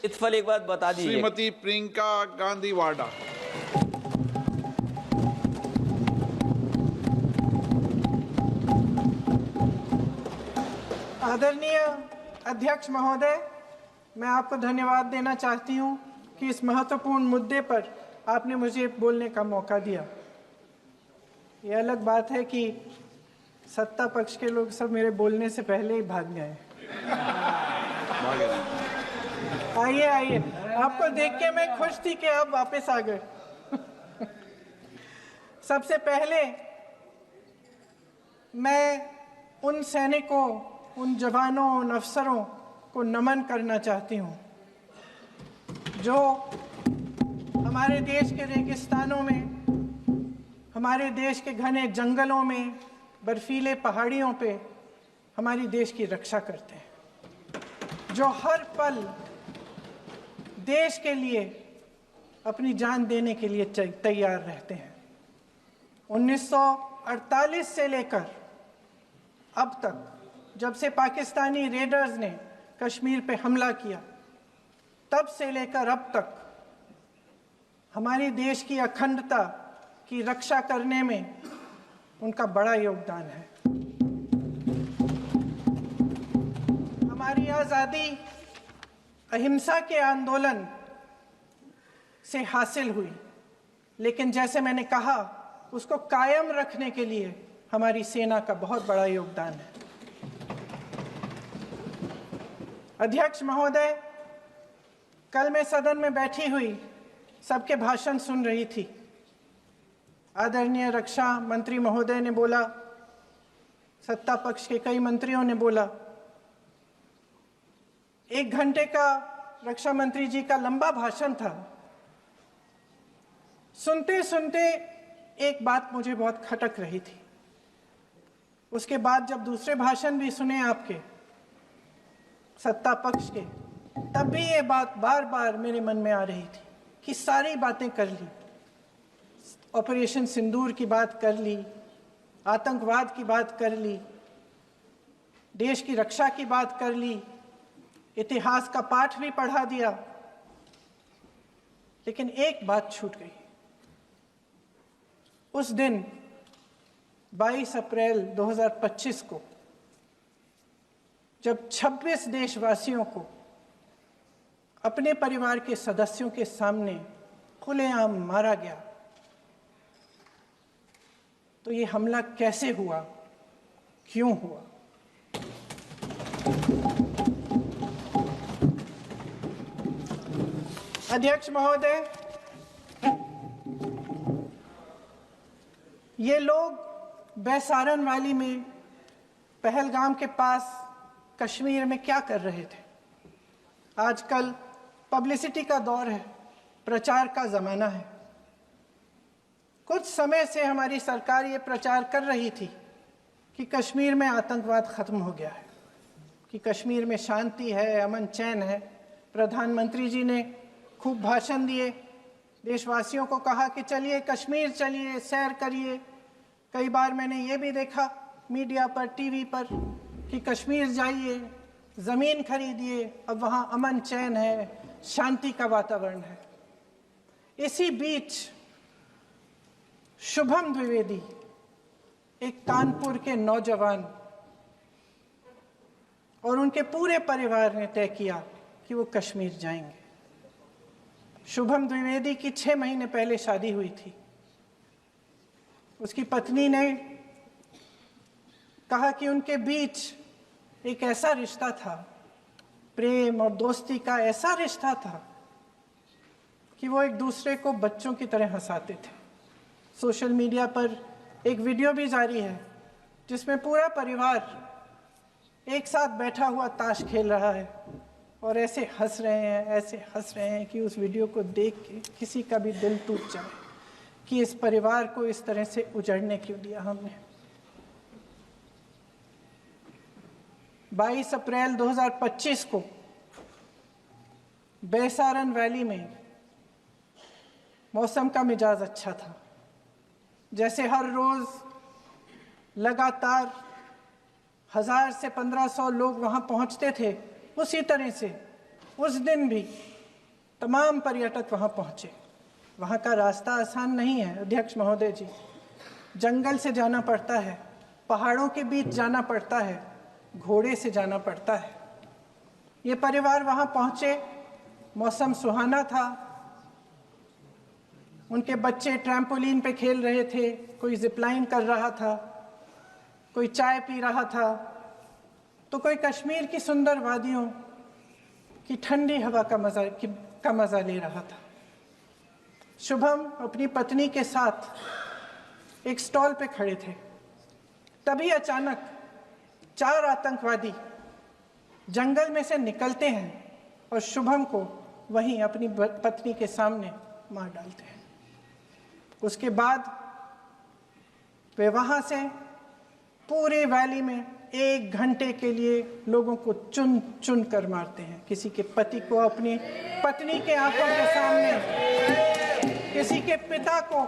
इस फल एक बात बता दीजिए। श्रीमती प्रियंका गांधी वाडा। आदरणीय अध्यक्ष महोदय, मैं आपको धन्यवाद देना चाहती हूं कि इस महत्वपूर्ण मुद्दे पर आपने मुझे बोलने का मौका दिया। ये अलग बात है कि सत्ता पक्ष के लोग सब मेरे बोलने से पहले ही भाग गए। आइए आइए, आपको देख के मैं खुश थी कि आप वापस आ गए। सबसे पहले मैं उन सैनिकों, उन जवानों, उन अफसरों को नमन करना चाहती हूँ जो हमारे देश के रेगिस्तानों में, हमारे देश के घने जंगलों में, बर्फीले पहाड़ियों पे हमारी देश की रक्षा करते हैं, जो हर पल देश के लिए अपनी जान देने के लिए तैयार रहते हैं। 1948 से लेकर अब तक, जब से पाकिस्तानी रेडर्स ने कश्मीर पे हमला किया, तब से लेकर अब तक हमारी देश की अखंडता की रक्षा करने में उनका बड़ा योगदान है। हमारी आज़ादी अहिंसा के आंदोलन से हासिल हुई, लेकिन जैसे मैंने कहा, उसको कायम रखने के लिए हमारी सेना का बहुत बड़ा योगदान है। अध्यक्ष महोदय, कल मैं सदन में बैठी हुई सबके भाषण सुन रही थी। आदरणीय रक्षा मंत्री महोदय ने बोला, सत्ता पक्ष के कई मंत्रियों ने बोला। 1 घंटे का रक्षा मंत्री जी का लंबा भाषण था। सुनते सुनते एक बात मुझे बहुत खटक रही थी। उसके बाद जब दूसरे भाषण भी सुने आपके सत्ता पक्ष के, तब भी ये बात बार बार मेरे मन में आ रही थी कि सारी बातें कर ली, ऑपरेशन सिंदूर की बात कर ली, आतंकवाद की बात कर ली, देश की रक्षा की बात कर ली, इतिहास का पाठ भी पढ़ा दिया, लेकिन एक बात छूट गई। उस दिन 22 अप्रैल 2025 को जब 26 देशवासियों को अपने परिवार के सदस्यों के सामने खुलेआम मारा गया, तो ये हमला कैसे हुआ, क्यों हुआ? अध्यक्ष महोदय, ये लोग बैसारन वैली में, पहलगाम के पास कश्मीर में क्या कर रहे थे? आजकल पब्लिसिटी का दौर है, प्रचार का ज़माना है। कुछ समय से हमारी सरकार ये प्रचार कर रही थी कि कश्मीर में आतंकवाद ख़त्म हो गया है, कि कश्मीर में शांति है, अमन चैन है। प्रधानमंत्री जी ने खूब भाषण दिए, देशवासियों को कहा कि चलिए कश्मीर चलिए, सैर करिए। कई बार मैंने ये भी देखा मीडिया पर, टीवी पर, कि कश्मीर जाइए, ज़मीन खरीदिए, अब वहाँ अमन चैन है, शांति का वातावरण है। इसी बीच शुभम द्विवेदी, एक कानपुर के नौजवान, और उनके पूरे परिवार ने तय किया कि वो कश्मीर जाएंगे। शुभम द्विवेदी की 6 महीने पहले शादी हुई थी। उसकी पत्नी ने कहा कि उनके बीच एक ऐसा रिश्ता था, प्रेम और दोस्ती का ऐसा रिश्ता था कि वो एक दूसरे को बच्चों की तरह हंसाते थे। सोशल मीडिया पर एक वीडियो भी जारी है जिसमें पूरा परिवार एक साथ बैठा हुआ ताश खेल रहा है और ऐसे हंस रहे हैं, ऐसे हंस रहे हैं कि उस वीडियो को देख के किसी का भी दिल टूट जाए कि इस परिवार को इस तरह से उजड़ने क्यों दिया हमने। 22 अप्रैल 2025 को बैसारन वैली में मौसम का मिजाज अच्छा था। जैसे हर रोज़ लगातार 1000 से 1500 लोग वहाँ पहुँचते थे, उसी तरह से उस दिन भी तमाम पर्यटक वहाँ पहुँचे। वहाँ का रास्ता आसान नहीं है अध्यक्ष महोदय जी, जंगल से जाना पड़ता है, पहाड़ों के बीच जाना पड़ता है, घोड़े से जाना पड़ता है। ये परिवार वहाँ पहुँचे, मौसम सुहाना था, उनके बच्चे ट्रैम्पोलिन पे खेल रहे थे, कोई जिपलाइन कर रहा था, कोई चाय पी रहा था, तो कोई कश्मीर की सुंदर वादियों की ठंडी हवा का मज़ा ले रहा था। शुभम अपनी पत्नी के साथ एक स्टॉल पे खड़े थे। तभी अचानक 4 आतंकवादी जंगल में से निकलते हैं और शुभम को वहीं अपनी पत्नी के सामने मार डालते हैं। उसके बाद वे वहाँ से पूरे वैली में 1 घंटे के लिए लोगों को चुन चुन कर मारते हैं। किसी के पति को अपनी पत्नी के आंखों के सामने, किसी के पिता को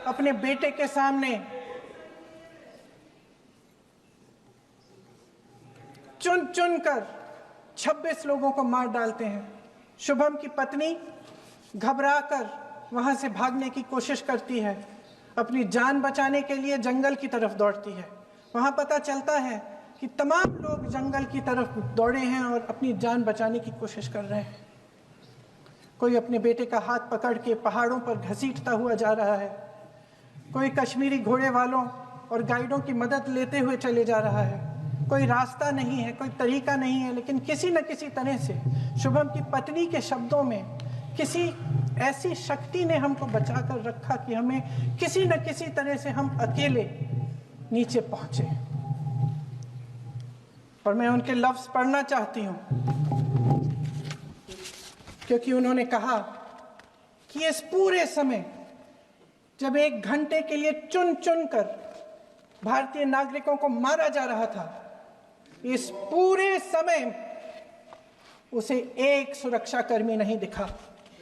अपने बेटे के सामने, चुन चुन कर 26 लोगों को मार डालते हैं। शुभम की पत्नी घबराकर वहां से भागने की कोशिश करती है, अपनी जान बचाने के लिए जंगल की तरफ दौड़ती है। वहां पता चलता है कि तमाम लोग जंगल की तरफ दौड़े हैं और अपनी जान बचाने की कोशिश कर रहे हैं। कोई अपने बेटे का हाथ पकड़ के पहाड़ों पर घसीटता हुआ जा रहा है, कोई कश्मीरी घोड़े वालों और गाइडों की मदद लेते हुए चले जा रहा है। कोई रास्ता नहीं है, कोई तरीका नहीं है, लेकिन किसी न किसी तरह से शुभम की पत्नी के शब्दों में किसी ऐसी शक्ति ने हमको बचा कर रखा कि हमें किसी न किसी तरह से हम अकेले नीचे पहुंचे। और मैं उनके लफ्ज पढ़ना चाहती हूं, क्योंकि उन्होंने कहा कि इस पूरे समय जब 1 घंटे के लिए चुन चुन कर भारतीय नागरिकों को मारा जा रहा था, इस पूरे समय उसे एक सुरक्षाकर्मी नहीं दिखा,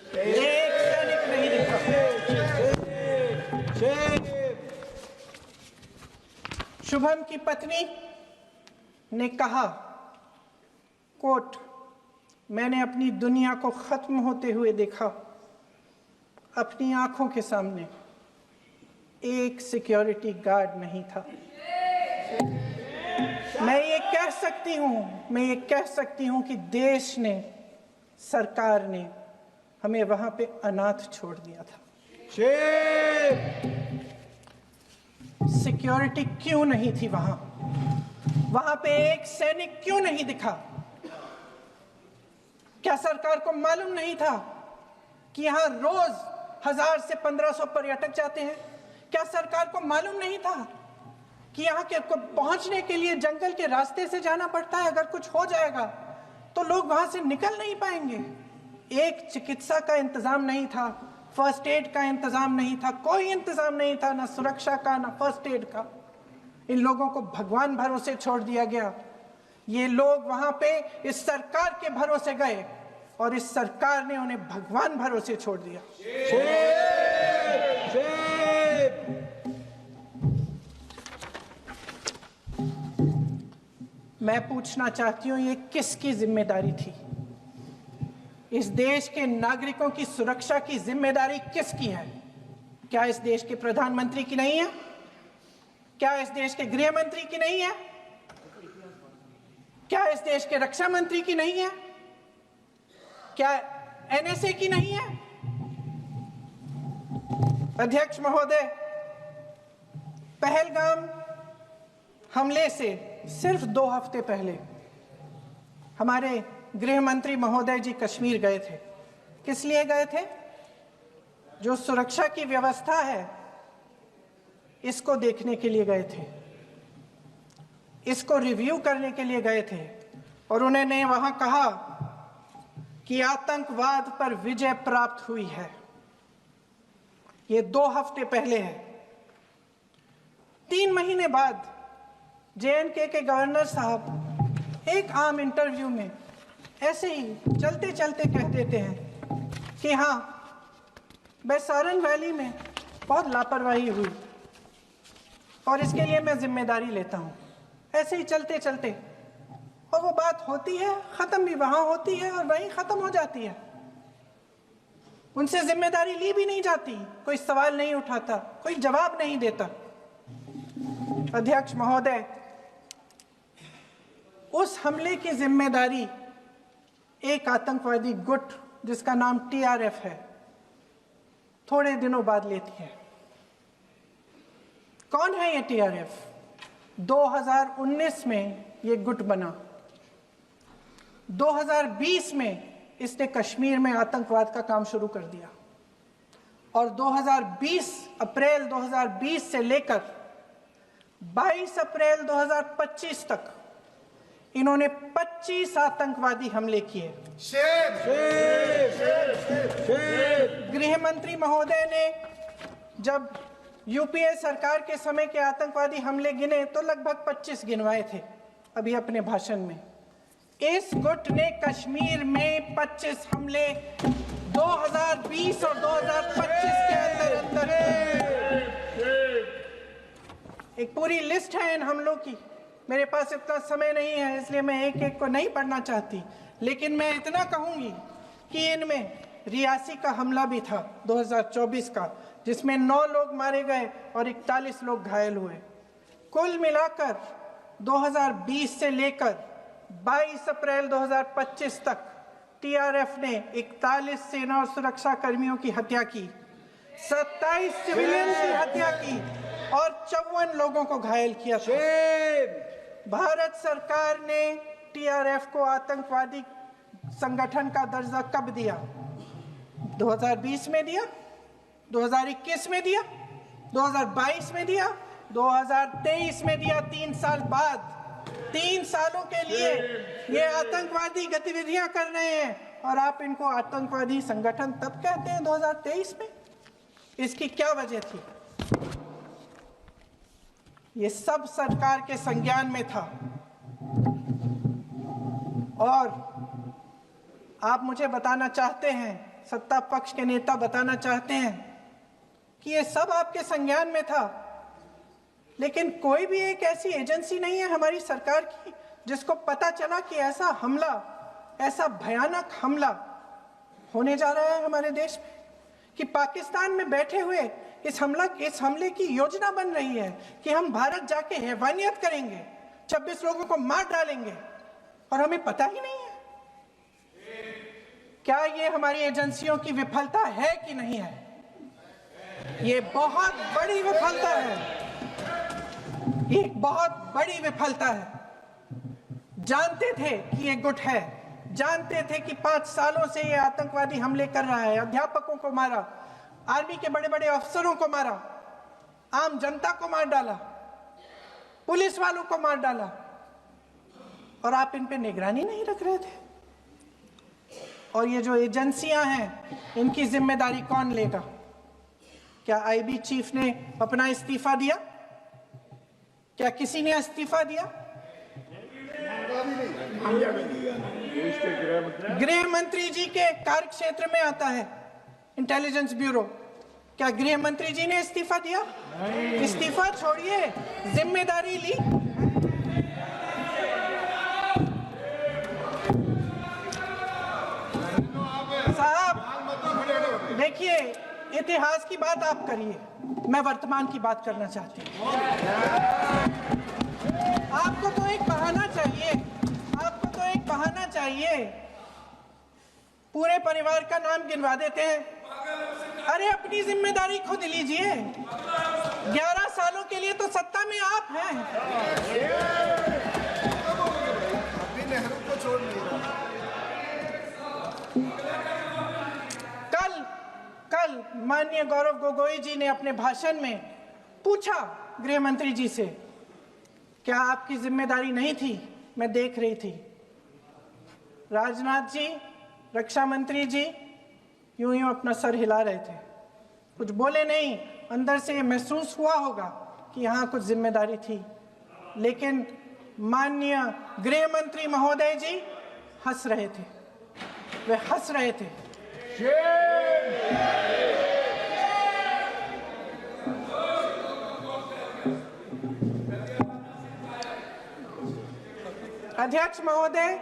एक सैनिक नहीं दिखा। शुभम की पत्नी ने कहा, कोट, मैंने अपनी दुनिया को खत्म होते हुए देखा। अपनी आंखों के सामने एक सिक्योरिटी गार्ड नहीं था। मैं ये कह सकती हूं कि देश ने, सरकार ने हमें वहां पे अनाथ छोड़ दिया था। सिक्योरिटी क्यों नहीं थी वहां पे एक सैनिक क्यों नहीं दिखा? क्या सरकार को मालूम नहीं था कि यहां रोज 1000 से 1500 पर्यटक जाते हैं? क्या सरकार को मालूम नहीं था कि यहाँ के पहुंचने के लिए जंगल के रास्ते से जाना पड़ता है? अगर कुछ हो जाएगा तो लोग वहां से निकल नहीं पाएंगे। एक चिकित्सा का इंतजाम नहीं था, फर्स्ट एड का इंतजाम नहीं था, कोई इंतजाम नहीं था, ना सुरक्षा का ना फर्स्ट एड का। इन लोगों को भगवान भरोसे छोड़ दिया गया। ये लोग वहां पे इस सरकार के भरोसे गए और इस सरकार ने उन्हें भगवान भरोसे छोड़ दिया। मैं पूछना चाहती हूं, ये किसकी जिम्मेदारी थी? इस देश के नागरिकों की सुरक्षा की जिम्मेदारी किसकी है? क्या इस देश के प्रधानमंत्री की नहीं है? क्या इस देश के गृह मंत्री की नहीं है? क्या इस देश के रक्षा मंत्री की नहीं है? क्या एनएसए की नहीं है? अध्यक्ष महोदय, पहलगाम हमले से सिर्फ 2 हफ्ते पहले हमारे गृह मंत्री महोदय जी कश्मीर गए थे। किस लिए गए थे? जो सुरक्षा की व्यवस्था है इसको देखने के लिए गए थे, इसको रिव्यू करने के लिए गए थे। और उन्होंने वहां कहा कि आतंकवाद पर विजय प्राप्त हुई है। ये 2 हफ्ते पहले है। 3 महीने बाद जेएनके के गवर्नर साहब एक आम इंटरव्यू में ऐसे ही चलते चलते कह देते हैं कि हाँ, बैसारन वैली में बहुत लापरवाही हुई और इसके लिए मैं जिम्मेदारी लेता हूं। ऐसे ही चलते चलते और वो बात होती है, खत्म भी वहां होती है और वहीं खत्म हो जाती है। उनसे जिम्मेदारी ली भी नहीं जाती, कोई सवाल नहीं उठाता, कोई जवाब नहीं देता। अध्यक्ष महोदय, उस हमले की जिम्मेदारी एक आतंकवादी गुट जिसका नाम टीआरएफ है थोड़े दिनों बाद लेती है। कौन है ये टीआरएफ? 2019 में ये गुट बना, 2020 में इसने कश्मीर में आतंकवाद का काम शुरू कर दिया और 2020 अप्रैल 2020 से लेकर 22 अप्रैल 2025 तक इन्होंने 25 आतंकवादी हमले किए। गृह मंत्री महोदय ने जब यूपीए सरकार के समय के आतंकवादी हमले गिने तो लगभग 25 गिनवाए थे अभी अपने भाषण में। इस गुट ने कश्मीर में 25 हमले 2020 और 2025 के अंदर एक पूरी लिस्ट है इन हमलों की। मेरे पास इतना समय नहीं है इसलिए मैं एक एक को नहीं पढ़ना चाहती, लेकिन मैं इतना कहूंगी कि इनमें रियासी का हमला भी था 2024 का, जिसमें 9 लोग मारे गए और 41 लोग घायल हुए। कुल मिलाकर 2020 से लेकर 22 अप्रैल 2025 तक टीआरएफ ने 41 सेना और सुरक्षा कर्मियों की हत्या की, 27 सिविलियन की हत्या की और 54 लोगों को घायल किया था। भारत सरकार ने टीआरएफ को आतंकवादी संगठन का दर्जा कब दिया? 2020 में दिया, 2021 में दिया, 2022 में दिया, 2023 में दिया। 3 साल बाद, 3 सालों के लिए ये आतंकवादी गतिविधियां कर रहे हैं और आप इनको आतंकवादी संगठन तब कहते हैं 2023 में। इसकी क्या वजह थी? ये सब सरकार के संज्ञान में था और आप मुझे बताना चाहते हैं, सत्ता पक्ष के नेता बताना चाहते हैं कि ये सब आपके संज्ञान में था, लेकिन कोई भी एक ऐसी एजेंसी नहीं है हमारी सरकार की जिसको पता चला कि ऐसा हमला, ऐसा भयानक हमला होने जा रहा है हमारे देश में, कि पाकिस्तान में बैठे हुए इस हमले की योजना बन रही है कि हम भारत जाके हैवानियत करेंगे, 26 लोगों को मार डालेंगे और हमें पता ही नहीं है। क्या ये हमारी एजेंसियों की विफलता है कि नहीं है? ये बहुत बड़ी विफलता है, ये एक बहुत बड़ी विफलता है। जानते थे कि ये गुट है, जानते थे कि 5 सालों से ये आतंकवादी हमले कर रहा है, अध्यापकों को मारा, आर्मी के बड़े बड़े अफसरों को मारा, आम जनता को मार डाला, पुलिस वालों को मार डाला, और आप इन पे निगरानी नहीं रख रहे थे। और ये जो एजेंसियां हैं इनकी जिम्मेदारी कौन लेगा? क्या आईबी चीफ ने अपना इस्तीफा दिया? क्या किसी ने इस्तीफा दिया? गृह मंत्री जी के कार्य क्षेत्र में आता है इंटेलिजेंस ब्यूरो। क्या गृह मंत्री जी ने इस्तीफा दिया? इस्तीफा छोड़िए, जिम्मेदारी ली। साहब देखिए, इतिहास की बात आप करिए, मैं वर्तमान की बात करना चाहती हूँ। आपको तो एक बहाना चाहिए, आपको तो एक बहाना चाहिए। पूरे परिवार का नाम गिनवा देते हैं। अरे अपनी जिम्मेदारी खुद लीजिए। 11 सालों के लिए तो सत्ता में आप हैं। अभी नेहरू को छोड़ नहीं रहा। कल माननीय गौरव गोगोई जी ने अपने भाषण में पूछा गृह मंत्री जी से, क्या आपकी जिम्मेदारी नहीं थी? मैं देख रही थी। राजनाथ जी, रक्षा मंत्री जी यूं अपना सर हिला रहे थे, कुछ बोले नहीं। अंदर से ये महसूस हुआ होगा कि यहाँ कुछ जिम्मेदारी थी, लेकिन माननीय गृह मंत्री महोदय जी हंस रहे थे, वे हंस रहे थे। अध्यक्ष महोदय,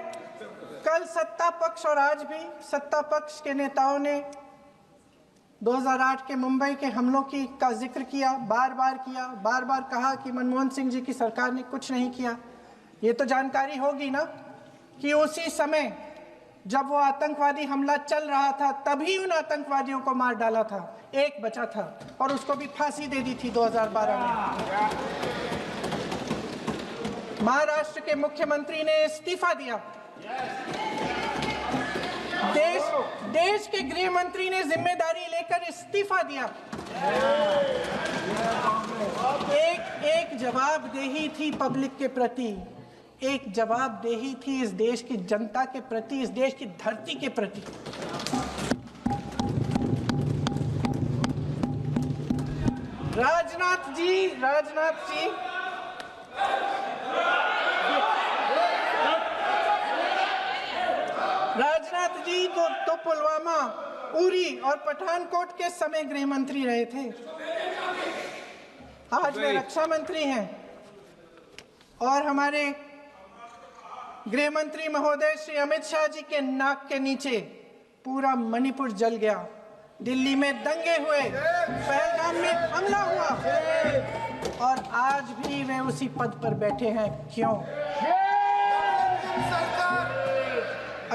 कल सत्ता पक्ष और आज भी सत्ता पक्ष के नेताओं ने 2008 के मुंबई के हमलों का जिक्र किया, बार बार कहा कि मनमोहन सिंह जी की सरकार ने कुछ नहीं किया। ये तो जानकारी होगी ना कि उसी समय जब वो आतंकवादी हमला चल रहा था तभी उन आतंकवादियों को मार डाला था, एक बचा था और उसको भी फांसी दे दी थी 2012 में। महाराष्ट्र के मुख्यमंत्री ने इस्तीफा दिया, देश के गृह मंत्री ने जिम्मेदारी लेकर इस्तीफा दिया। एक जवाबदेही थी पब्लिक के प्रति, एक जवाबदेही थी इस देश की जनता के प्रति, इस देश की धरती के प्रति। राजनाथ जी तो पुलवामा, उरी और पठानकोट के समय गृह मंत्री रहे थे। आज वे रक्षा मंत्री हैं और हमारे गृह मंत्री महोदय श्री अमित शाह जी के नाक के नीचे पूरा मणिपुर जल गया, दिल्ली में दंगे हुए, पहलगाम में हमला हुआ और आज भी वे उसी पद पर बैठे हैं। क्यों?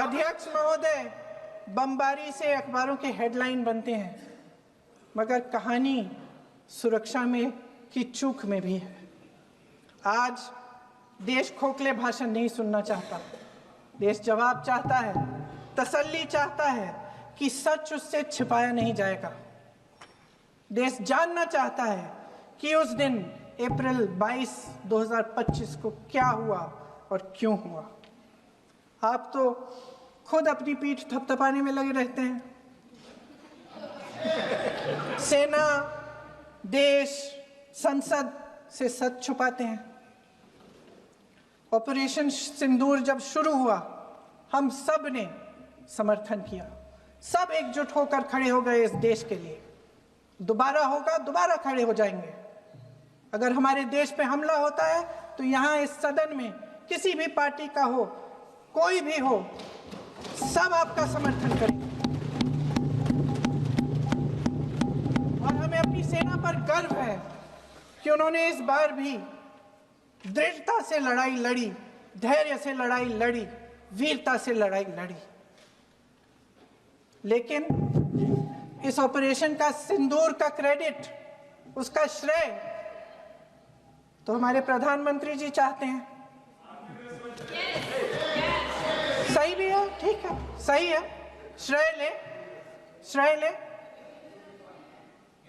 अध्यक्ष महोदय, बमबारी से अखबारों के हेडलाइन बनते हैं, मगर कहानी सुरक्षा में की चूक में भी है। आज देश खोखले भाषण नहीं सुनना चाहता, देश जवाब चाहता है, तसल्ली चाहता है कि सच उससे छिपाया नहीं जाएगा। देश जानना चाहता है कि उस दिन अप्रैल 22, 2025 को क्या हुआ और क्यों हुआ। आप तो खुद अपनी पीठ थपथपाने में लगे रहते हैं। सेना, देश, संसद से सच छुपाते हैं। ऑपरेशन सिंदूर जब शुरू हुआ, हम सब ने समर्थन किया, सब एकजुट होकर खड़े हो गए इस देश के लिए। दोबारा होगा, दोबारा खड़े हो जाएंगे। अगर हमारे देश पे हमला होता है तो यहाँ इस सदन में किसी भी पार्टी का हो, कोई भी हो, सब आपका समर्थन करेंगे। और हमें अपनी सेना पर गर्व है कि उन्होंने इस बार भी दृढ़ता से लड़ाई लड़ी, धैर्य से लड़ाई लड़ी, वीरता से लड़ाई लड़ी। लेकिन इस ऑपरेशन का सिंदूर का क्रेडिट, उसका श्रेय तो हमारे प्रधानमंत्री जी चाहते हैं। सही भी है, ठीक है, सही है, श्रेय ले।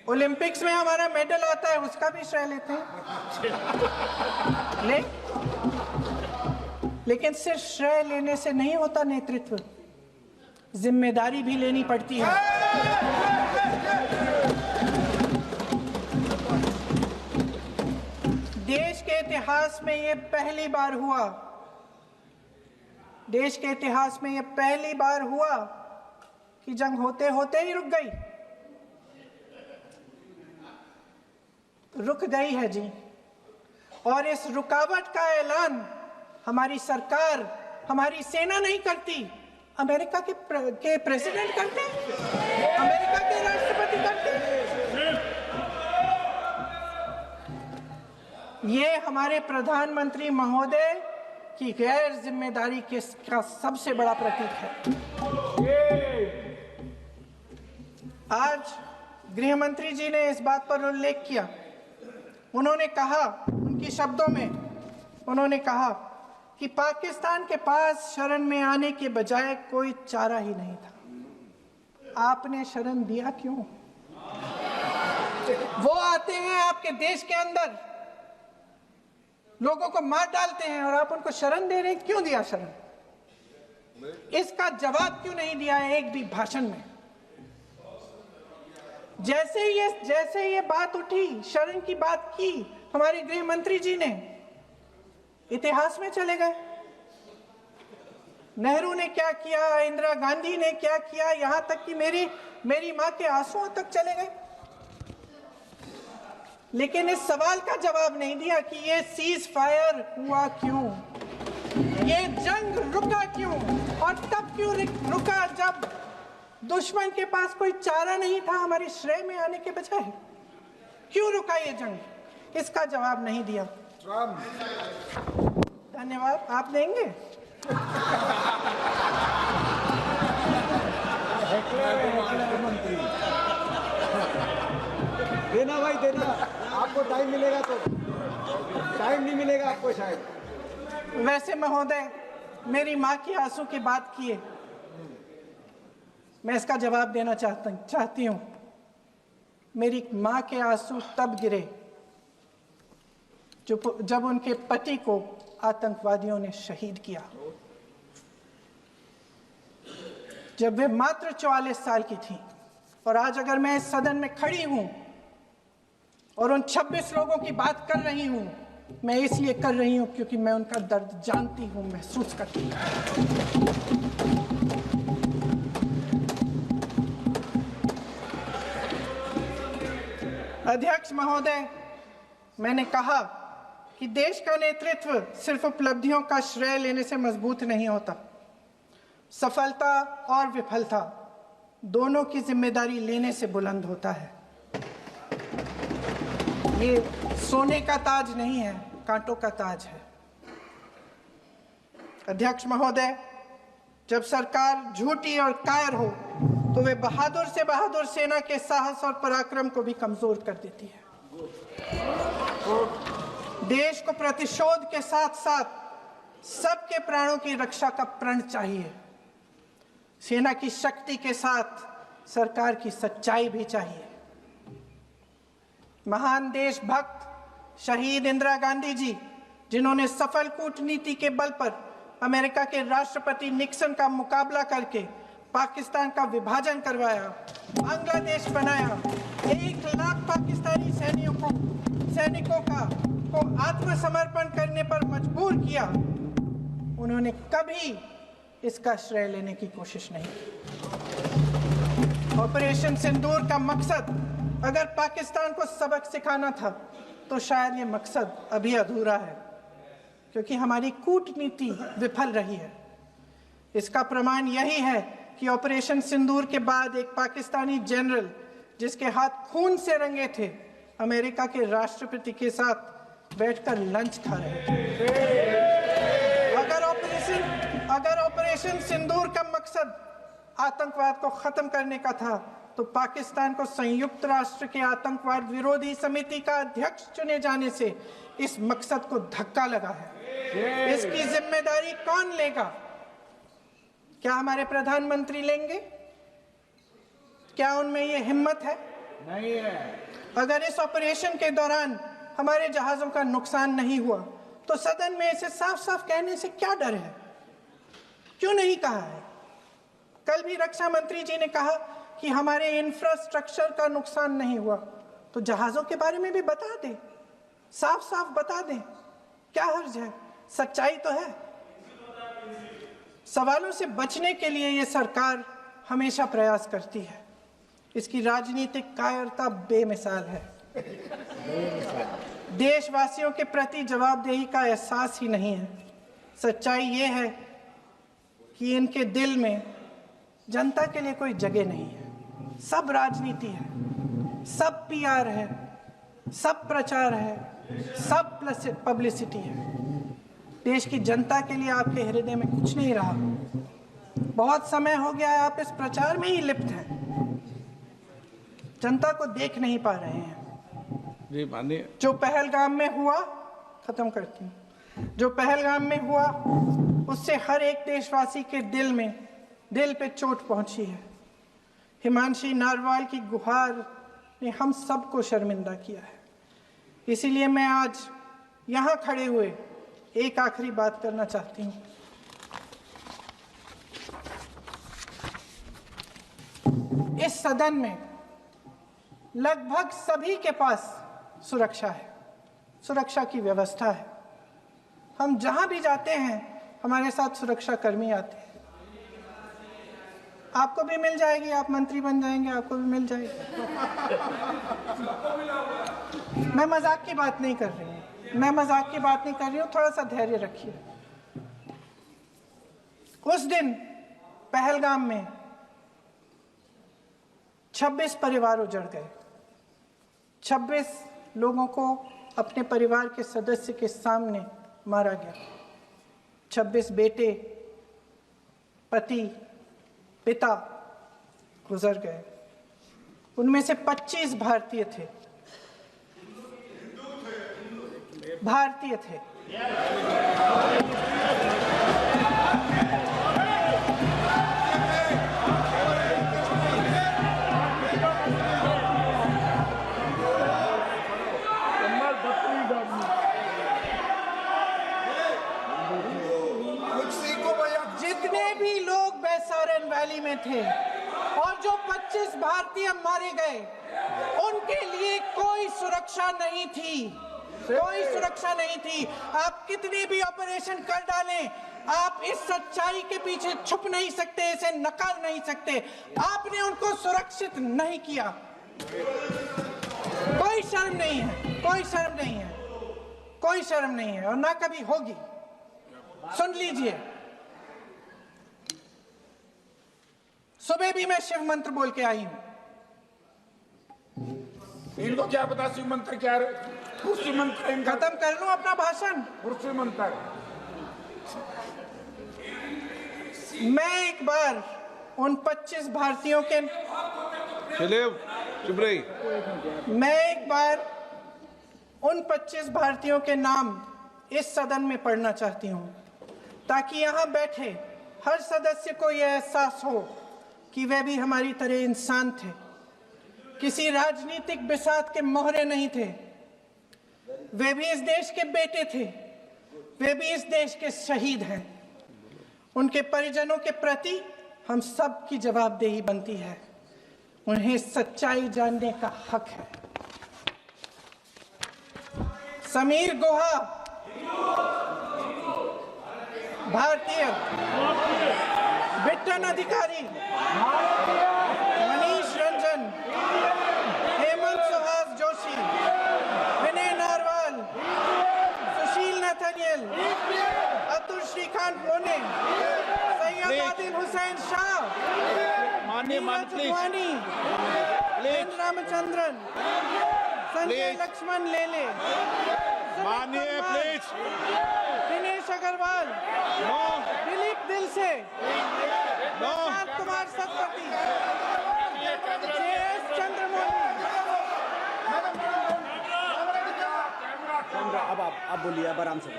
ओलंपिक्स में हमारा मेडल आता है, उसका भी श्रेय लेते हैं, लेकिन सिर्फ श्रेय लेने से नहीं होता नेतृत्व, जिम्मेदारी भी लेनी पड़ती है। देश के इतिहास में ये पहली बार हुआ, देश के इतिहास में ये पहली बार हुआ कि जंग होते होते ही रुक गई। रुक गई है जी, और इस रुकावट का ऐलान हमारी सरकार, हमारी सेना नहीं करती, अमेरिका के प्रेसिडेंट करते हैं, अमेरिका के राष्ट्रपति करते हैं। ये हमारे प्रधानमंत्री महोदय की गैर जिम्मेदारी का सबसे बड़ा प्रतीक है। आज गृह मंत्री जी ने इस बात पर उल्लेख किया। उन्होंने कहा, उनके शब्दों में उन्होंने कहा कि पाकिस्तान के पास शरण में आने के बजाय कोई चारा ही नहीं था। आपने शरण दिया क्यों? वो आते हैं आपके देश के अंदर, लोगों को मार डालते हैं और आप उनको शरण दे रहे हैं। क्यों दिया शरण? इसका जवाब क्यों नहीं दिया है एक भी भाषण में? जैसे ये बात उठी, शरण की बात की, हमारे गृह मंत्री जी ने इतिहास में चले गए। नेहरू ने क्या किया, इंदिरा गांधी ने क्या किया, यहां तक कि मेरी मां के आंसुओं तक चले गए। लेकिन इस सवाल का जवाब नहीं दिया कि ये सीज फायर हुआ क्यों, ये जंग रुका क्यों और तब क्यों रुका जब दुश्मन के पास कोई चारा नहीं था हमारे श्रेय में आने के बजाय? क्यों रुका ये जंग? इसका जवाब नहीं दिया। धन्यवाद। आप देंगे? देना भाई देना, आपको टाइम मिलेगा तो। टाइम नहीं मिलेगा आपको शायद। वैसे महोदय, मेरी माँ की आंसू की बात किए, मैं इसका जवाब देना चाहती हूँ। मेरी माँ के आंसू तब गिरे जब उनके पति को आतंकवादियों ने शहीद किया, जब वे मात्र 44 साल की थी। और आज अगर मैं इस सदन में खड़ी हूं और उन 26 लोगों की बात कर रही हूं, मैं इसलिए कर रही हूं क्योंकि मैं उनका दर्द जानती हूं, महसूस करती हूं। अध्यक्ष महोदय, मैंने कहा कि देश का नेतृत्व सिर्फ उपलब्धियों का श्रेय लेने से मजबूत नहीं होता। सफलता और विफलता दोनों की जिम्मेदारी लेने से बुलंद होता है। ये सोने का ताज नहीं है, कांटों का ताज है। अध्यक्ष महोदय, जब सरकार झूठी और कायर हो तो वे बहादुर से बहादुर सेना के साहस और पराक्रम को भी कमजोर कर देती है। देश को प्रतिशोध के साथ साथ सबके प्राणों की रक्षा का प्रण चाहिए। सेना की शक्ति के साथ सरकार की सच्चाई भी चाहिए। महान देशभक्त शहीद इंदिरा गांधी जी, जिन्होंने सफल कूटनीति के बल पर अमेरिका के राष्ट्रपति निक्सन का मुकाबला करके पाकिस्तान का विभाजन करवाया, बांग्लादेश बनाया, 1 लाख पाकिस्तानी सैनिकों को आत्मसमर्पण करने पर मजबूर किया, उन्होंने कभी इसका श्रेय लेने की कोशिश नहीं की। ऑपरेशन सिंदूर का मकसद अगर पाकिस्तान को सबक सिखाना था तो शायद ये मकसद अभी अधूरा है, क्योंकि हमारी कूटनीति विफल रही है। इसका प्रमाण यही है कि ऑपरेशन सिंदूर के बाद एक पाकिस्तानी जनरल, जिसके हाथ खून से रंगे थे, अमेरिका के राष्ट्रपति के साथ बैठकर लंच खा रहे थे। अगर ऑपरेशन सिंदूर का मकसद आतंकवाद को खत्म करने का था तो पाकिस्तान को संयुक्त राष्ट्र के आतंकवाद विरोधी समिति का अध्यक्ष चुने जाने से इस मकसद को धक्का लगा है। इसकी जिम्मेदारी कौन लेगा? क्या हमारे प्रधानमंत्री लेंगे? क्या उनमें ये हिम्मत है? नहीं है। अगर इस ऑपरेशन के दौरान हमारे जहाजों का नुकसान नहीं हुआ तो सदन में इसे साफ साफ कहने से क्या डर है? क्यों नहीं कहा है? कल भी रक्षा मंत्री जी ने कहा कि हमारे इंफ्रास्ट्रक्चर का नुकसान नहीं हुआ, तो जहाजों के बारे में भी बता दें, साफ साफ बता दें, क्या हर्ज है? सच्चाई तो है। सवालों से बचने के लिए ये सरकार हमेशा प्रयास करती है। इसकी राजनीतिक कायरता बेमिसाल है। देशवासियों के प्रति जवाबदेही का एहसास ही नहीं है। सच्चाई ये है कि इनके दिल में जनता के लिए कोई जगह नहीं है। सब राजनीति है, सब पीआर है, सब प्रचार है, सब पब्लिसिटी है। देश की जनता के लिए आपके हृदय में कुछ नहीं रहा। बहुत समय हो गया है आप इस प्रचार में ही लिप्त हैं, जनता को देख नहीं पा रहे हैं। जी माननीय, जो पहलगाम में हुआ, खत्म करती हूँ, जो पहलगाम में हुआ उससे हर एक देशवासी के दिल पे चोट पहुंची है। हिमांशी नारवाल की गुहार ने हम सबको शर्मिंदा किया है। इसीलिए मैं आज यहाँ खड़े हुए एक आखिरी बात करना चाहती हूँ। इस सदन में लगभग सभी के पास सुरक्षा है, सुरक्षा की व्यवस्था है। हम जहां भी जाते हैं हमारे साथ सुरक्षा कर्मी आते हैं। आपको भी मिल जाएगी, आप मंत्री बन जाएंगे, आपको भी मिल जाएगी। मैं मजाक की बात नहीं कर रही हूँ, थोड़ा सा धैर्य रखिए। उस दिन पहलगाम में 26 परिवार उजड़ गए। 26 लोगों को अपने परिवार के सदस्य के सामने मारा गया। 26 बेटे, पति, पिता गुजर गए। उनमें से 25 भारतीय थे। भारतीय थे। जितने भी लोग बैसारन वैली में थे और जो 25 भारतीय मारे गए, उनके लिए कोई सुरक्षा नहीं थी। कोई सुरक्षा नहीं थी। आप कितने भी ऑपरेशन कर डालें, आप इस सच्चाई के पीछे छुप नहीं सकते, इसे नकार नहीं सकते। आपने उनको सुरक्षित नहीं किया। कोई शर्म नहीं है, कोई शर्म नहीं है, कोई शर्म नहीं है और ना कभी होगी। सुन लीजिए, सुबह भी मैं शिव मंत्र बोल के आई हूं। इनको क्या पता शिव मंत्र क्या है? शिव मंत्र खत्म कर लूं अपना भाषण। शिव मंत्र मैं एक बार उन 25 भारतीयों के चुप रही। मैं एक बार उन 25 भारतीयों के नाम इस सदन में पढ़ना चाहती हूं, ताकि यहां बैठे हर सदस्य को यह एहसास हो कि वे भी हमारी तरह इंसान थे। किसी राजनीतिक बिसात के मोहरे नहीं थे। वे भी इस देश के बेटे थे। वे भी इस देश के शहीद हैं। उनके परिजनों के प्रति हम सब की जवाबदेही बनती है। उन्हें सच्चाई जानने का हक है। समीर गुहा भारतीय, बिट्टन अधिकारी, मनीष रंजन, हेमंत सुहास जोशी, विनय नारवाल, सुशील नथनियल, अतुल श्रीकांत मोने, सैयद आदिल हुसैन शाह, नीरज वानी, एन रामचंद्रन, संजय लक्ष्मण लेले, मानिए प्लीज। दिनेश अग्रवाल, दिलीप दिल से, कुमार सतपति, JS चंद्रमौली। अब आप बोलिए, अब आराम से।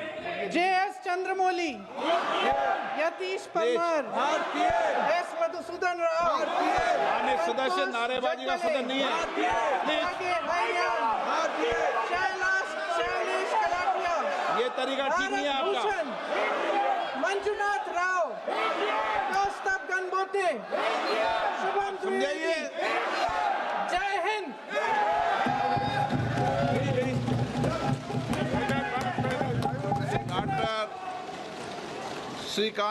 JS चंद्रमौली, यतीश परमार, S मधुसूदन राव, माननीय सदस्य, नारेबाजी का सदन नहीं है। शैलेश कलाटिया, ये तरीका ठीक नहीं है आपका। मंजुनाथ राव, कौस्तभ गणबोते, शुभम द्विवेदी। जय हिंद। डॉक्टर श्रीकांत